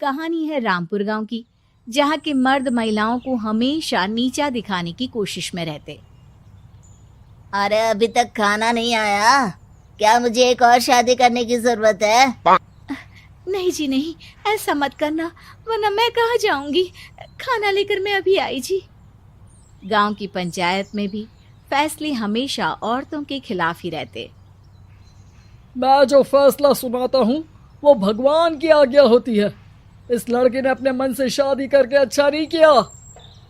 कहानी है रामपुर गांव की, जहां के मर्द महिलाओं को हमेशा नीचा दिखाने की कोशिश में रहते। अरे अभी तक खाना नहीं आया, क्या मुझे एक और शादी करने की जरूरत है? नहीं जी नहीं, ऐसा मत करना, वरना मैं कहाँ जाऊंगी। खाना लेकर मैं अभी आई जी। गांव की पंचायत में भी फैसले हमेशा औरतों के खिलाफ ही रहते। मैं जो फैसला सुनाता हूँ वो भगवान की आज्ञा होती है। इस लड़के ने अपने मन से शादी करके अच्छा नहीं किया।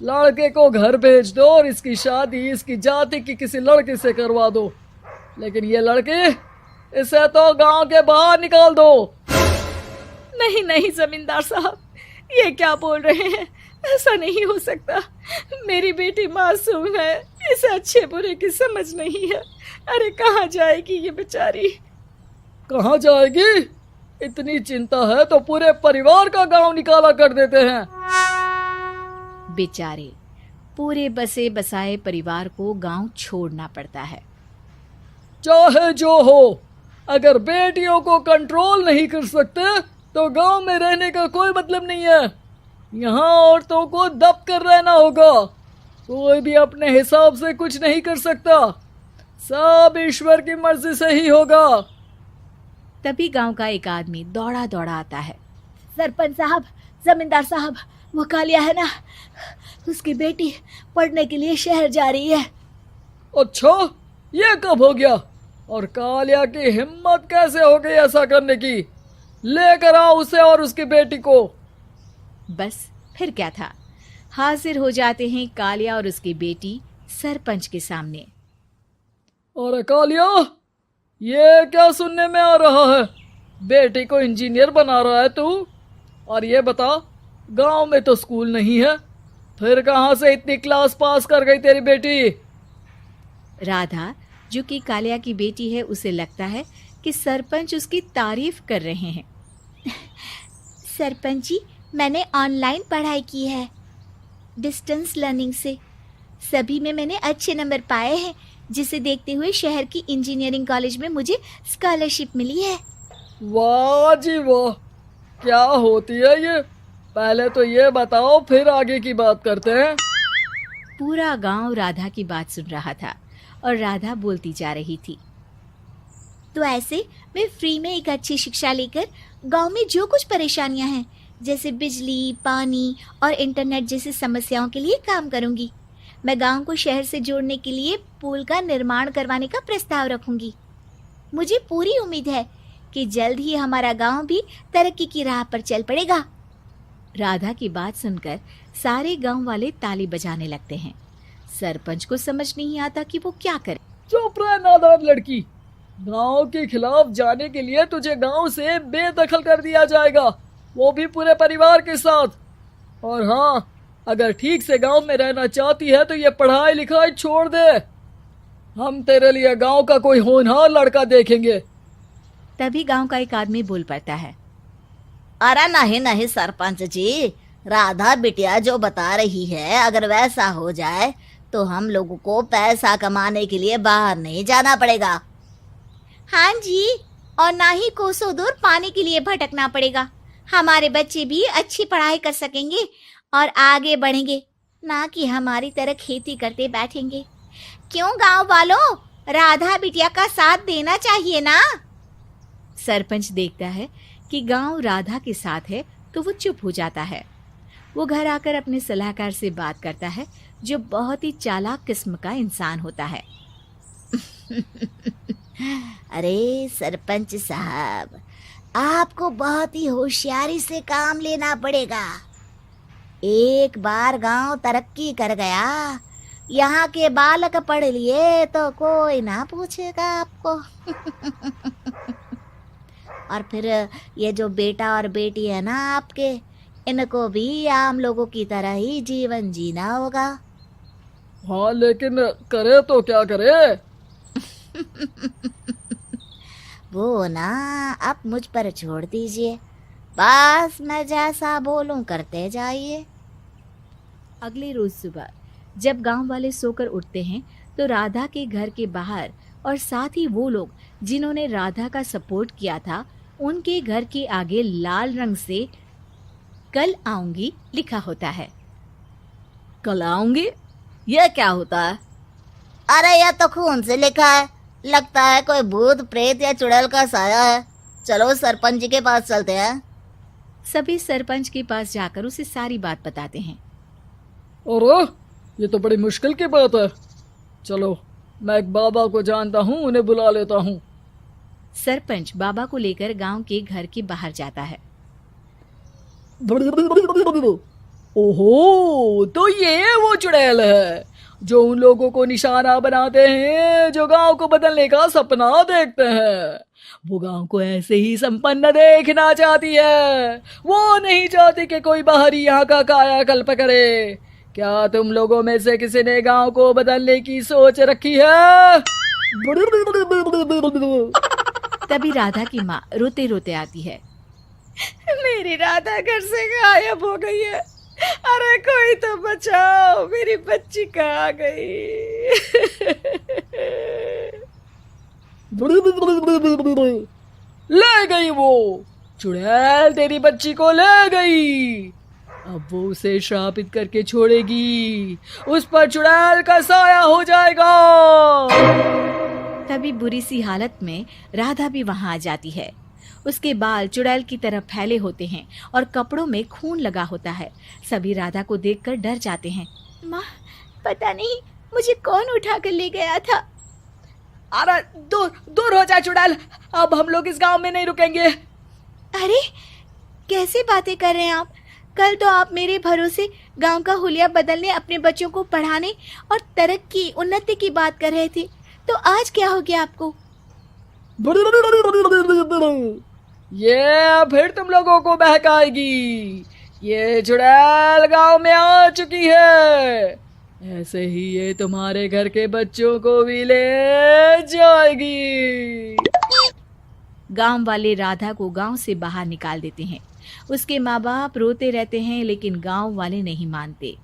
लड़के को घर भेज दो और इसकी शादी इसकी जाति की किसी लड़के से करवा दो, लेकिन ये लड़की, इसे तो गांव के बाहर निकाल दो। नहीं नहीं जमींदार साहब, ये क्या बोल रहे हैं? ऐसा नहीं हो सकता। मेरी बेटी मासूम है, इसे अच्छे बुरे की समझ नहीं है। अरे कहाँ जाएगी ये बेचारी? कहाँ जाएगी? इतनी चिंता है तो पूरे परिवार का गांव निकाला कर देते हैं। बेचारे पूरे बसे बसाए परिवार को गांव छोड़ना पड़ता है। चाहे जो हो, अगर बेटियों को कंट्रोल नहीं कर सकते तो गांव में रहने का कोई मतलब नहीं है। यहाँ औरतों को दब कर रहना होगा। कोई भी अपने हिसाब से कुछ नहीं कर सकता, सब ईश्वर की मर्जी से ही होगा। तभी गांव का एक आदमी दौड़ा दौड़ा आता है। सरपंच साहब, जमींदार साहब, वो कालिया है ना, उसकी बेटी पढ़ने के लिए शहर जा रही है। अच्छा, ये कब हो गया? और कालिया की हिम्मत कैसे हो गई ऐसा करने की? लेकर आओ उसे और उसकी बेटी को। बस फिर क्या था, हाजिर हो जाते हैं कालिया और उसकी बेटी सरपंच के सामने। अरे कालिया, ये क्या सुनने में आ रहा है? बेटी को इंजीनियर बना रहा है तू? और ये बता, गांव में तो स्कूल नहीं है, फिर कहां से इतनी क्लास पास कर गई तेरी बेटी? राधा, जो कि कालिया की बेटी है, उसे लगता है कि सरपंच उसकी तारीफ कर रहे हैं। सरपंच जी, मैंने ऑनलाइन पढ़ाई की है, डिस्टेंस लर्निंग से। सभी में मैंने अच्छे नंबर पाए हैं, जिसे देखते हुए शहर की इंजीनियरिंग कॉलेज में मुझे स्कॉलरशिप मिली है। वाह जी वाह, क्या होती है ये? पहले तो ये बताओ, फिर आगे की बात करते हैं। पूरा गांव राधा की बात सुन रहा था और राधा बोलती जा रही थी। तो ऐसे मैं फ्री में एक अच्छी शिक्षा लेकर गांव में जो कुछ परेशानियां हैं, जैसे बिजली, पानी और इंटरनेट जैसी समस्याओं के लिए काम करूंगी। मैं गांव को शहर से जोड़ने के लिए पुल का निर्माण करवाने का प्रस्ताव रखूंगी। मुझे पूरी उम्मीद है कि जल्द ही हमारा गांव भी तरक्की की राह पर चल पड़ेगा। राधा की बात सुनकर सारे गांव वाले ताली बजाने लगते हैं। सरपंच को समझ नहीं आता कि वो क्या करे। चुप रह नादान लड़की, गांव के खिलाफ जाने के लिए तुझे गांव से बेदखल कर दिया जाएगा, वो भी पूरे परिवार के साथ। और हाँ, अगर ठीक से गांव में रहना चाहती है तो ये पढ़ाई लिखाई छोड़ दे। हम तेरे लिए गांव का कोई होनहार लड़का देखेंगे। तभी गांव का एक आदमी बोल पड़ता है। अरे नहीं नहीं सरपंच जी, राधा बिटिया जो बता रही है, अगर वैसा हो जाए तो हम लोगों को पैसा कमाने के लिए बाहर नहीं जाना पड़ेगा। हाँ जी, और ना ही कोसों दूर पानी के लिए भटकना पड़ेगा। हमारे बच्चे भी अच्छी पढ़ाई कर सकेंगे और आगे बढ़ेंगे, ना कि हमारी तरह खेती करते बैठेंगे। क्यों गांव वालों, राधा बिटिया का साथ देना चाहिए ना। सरपंच देखता है कि गांव राधा के साथ है तो वो चुप हो जाता है। वो घर आकर अपने सलाहकार से बात करता है, जो बहुत ही चालाक किस्म का इंसान होता है। अरे सरपंच साहब, आपको बहुत ही होशियारी से काम लेना पड़ेगा। एक बार गांव तरक्की कर गया, यहाँ के बालक पढ़ लिए तो कोई ना पूछेगा आपको। और फिर ये जो बेटा और बेटी है ना आपके, इनको भी आम लोगों की तरह ही जीवन जीना होगा। हाँ, लेकिन करे तो क्या करे? वो ना आप मुझ पर छोड़ दीजिए, बस मैं जैसा बोलूं करते जाइए। अगले रोज सुबह जब गांव वाले सोकर उठते हैं तो राधा के घर के बाहर और साथ ही वो लोग जिन्होंने राधा का सपोर्ट किया था, उनके घर के आगे लाल रंग से कल आऊंगी लिखा होता है। कल आऊंगी, यह क्या होता है? अरे यह तो खून से लिखा है, लगता है कोई भूत प्रेत या चुड़ैल का साया है। चलो सरपंच जी के पास चलते हैं। सभी सरपंच के पास जाकर उसे सारी बात बताते हैं। अरे ये तो बड़ी मुश्किल की बात है। चलो मैं एक बाबा को जानता हूँ, उन्हें बुला लेता हूँ। सरपंच बाबा को लेकर गांव के घर के बाहर जाता है। ओहो, तो ये वो चुड़ैल है जो उन लोगों को निशाना बनाते हैं जो गांव को बदलने का सपना देखते हैं। वो गांव को ऐसे ही संपन्न देखना चाहती है, वो नहीं चाहती कि कोई बाहरी यहाँ का कायाकल्प करे। क्या तुम लोगों में से किसी ने गांव को बदलने की सोच रखी है? तभी राधा की माँ रोते रोते आती है। मेरी राधा घर से गायब हो गई है। अरे कोई तो बचाओ, मेरी बच्ची कहाँ गई? ले गई वो चुड़ैल, तेरी बच्ची को ले गई। अब वो उसे श्रापित करके छोड़ेगी, उस पर चुड़ैल का साया हो जाएगा। तभी बुरी सी हालत में राधा भी वहां आ जाती है। उसके बाल चुड़ैल की तरह फैले होते हैं और कपड़ों में खून लगा होता है। सभी राधा को देखकर डर जाते हैं। माँ, पता नहीं मुझे कौन उठा कर ले गया था। अरे दूर दूर हो जा चुड़ैल, अब हम लोग इस गांव में नहीं रुकेंगे। अरे कैसे बातें कर रहे हैं आप? कल तो आप मेरे भरोसे गांव का हुलिया बदलने, अपने बच्चों को पढ़ाने और तरक्की उन्नति की बात कर रहे थे, तो आज क्या हो गया आपको? ये फिर तुम लोगों को बहकाएगी। ये चुड़ैल गांव में आ चुकी है, ऐसे ही ये तुम्हारे घर के बच्चों को भी ले जाएगी। गांव वाले राधा को गांव से बाहर निकाल देते हैं। उसके माँ बाप रोते रहते हैं, लेकिन गांव वाले नहीं मानते।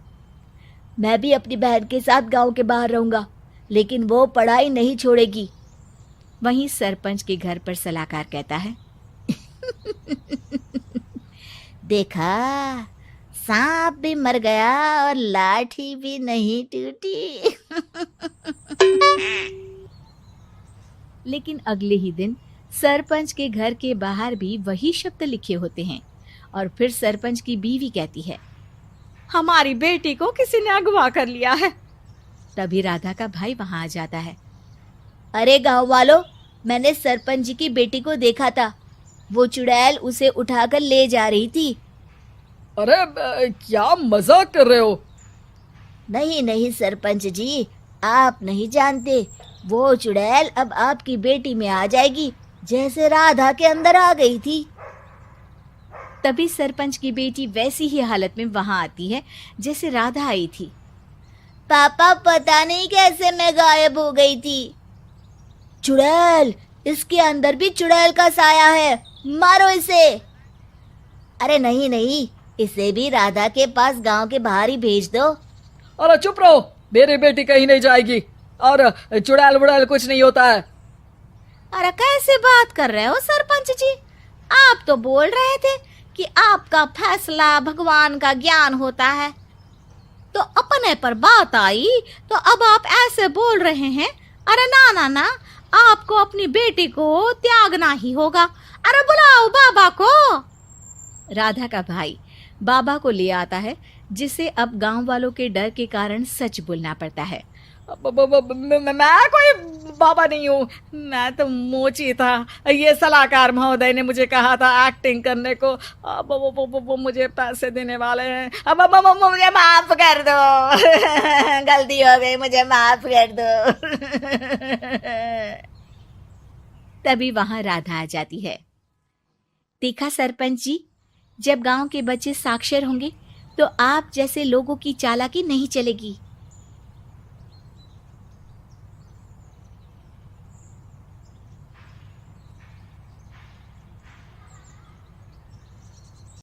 मैं भी अपनी बहन के साथ गांव के बाहर रहूंगा, लेकिन वो पढ़ाई नहीं छोड़ेगी। वहीं सरपंच के घर पर सलाहकार कहता है। देखा, सांप भी मर गया और लाठी भी नहीं टूटी। लेकिन अगले ही दिन सरपंच के घर के बाहर भी वही शब्द लिखे होते हैं। और फिर सरपंच की बीवी कहती है, हमारी बेटी को किसी ने अगवा कर लिया है। तभी राधा का भाई वहां आ जाता है। अरे गांव वालों, मैंने सरपंच जी की बेटी को देखा था। वो चुड़ैल उसे उठाकर ले जा रही थी। अरे क्या मजाक कर रहे हो? नहीं नहीं सरपंच जी, आप नहीं जानते। वो चुड़ैल अब आपकी बेटी में आ जाएगी, जैसे राधा के अंदर आ गई थी। तभी सरपंच की बेटी वैसी ही हालत में वहां आती है जैसे राधा आई थी। पापा, पता नहीं कैसे मैं गायब हो गई थी। चुड़ैल, इसके अंदर भी चुड़ैल का साया है, मारो इसे। अरे नहीं नहीं, इसे भी राधा के पास गांव के बाहर ही भेज दो। अरे चुप रहो, मेरी बेटी कहीं नहीं जाएगी और चुड़ैल वुड़ैल कुछ नहीं होता है। अरे कैसे बात कर रहे हो सरपंच जी? आप तो बोल रहे थे कि आपका फैसला भगवान का ज्ञान होता है, तो अपने पर बात आई तो अब आप ऐसे बोल रहे हैं। अरे ना ना ना, आपको अपनी बेटी को त्यागना ही होगा। अरे बुलाओ बाबा को। राधा का भाई बाबा को ले आता है, जिसे अब गांव वालों के डर के कारण सच बोलना पड़ता है। मैं कोई बाबा नहीं हूँ, मैं तो मोची था। ये सलाहकार महोदय ने मुझे कहा था एक्टिंग करने को। अब वो मुझे पैसे देने वाले हैं। अब मुझे माफ कर दो। गलती हो गई, मुझे माफ कर दो। तभी वहां राधा आ जाती है। देखा सरपंच जी, जब गांव के बच्चे साक्षर होंगे तो आप जैसे लोगों की चालाकी नहीं चलेगी।